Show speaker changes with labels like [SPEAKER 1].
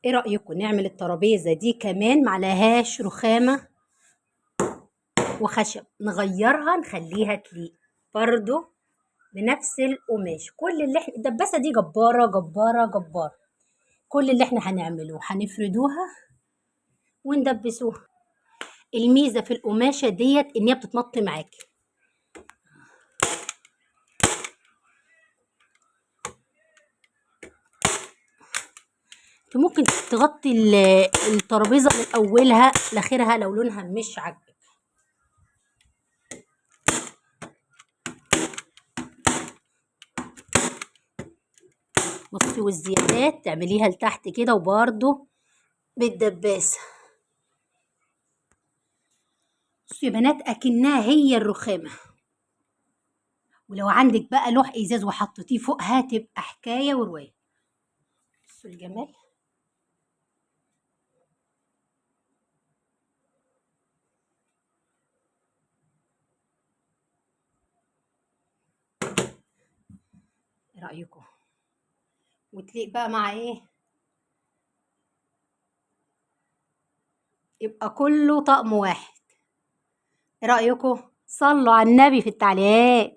[SPEAKER 1] ايه رأيكم نعمل الترابيزة دي كمان معلهاش رخامة وخشب، نغيرها نخليها تليق برضو بنفس القماش. كل اللي احنا الدباسة دي جبارة جبارة جبارة. كل اللي احنا هنعمله هنفردوها وندبسوها. الميزة في القماشة ديت ان هي بتتمط معاكي. ممكن تغطي الترابيزة من اولها لاخرها لو لونها مش عاجبك. بصي، والزيادات تعمليها لتحت كده وبرده بالدباسة. بصوا يا بنات، اكنها هي الرخامة. ولو عندك بقى لوح ازاز وحطيتيه فوقها تبقى حكاية ورواية. بصوا الجمال. ايه رأيكم؟ وتليق بقى مع ايه؟ يبقى كله طقم واحد. ايه رأيكم؟ صلوا على النبي في التعليقات.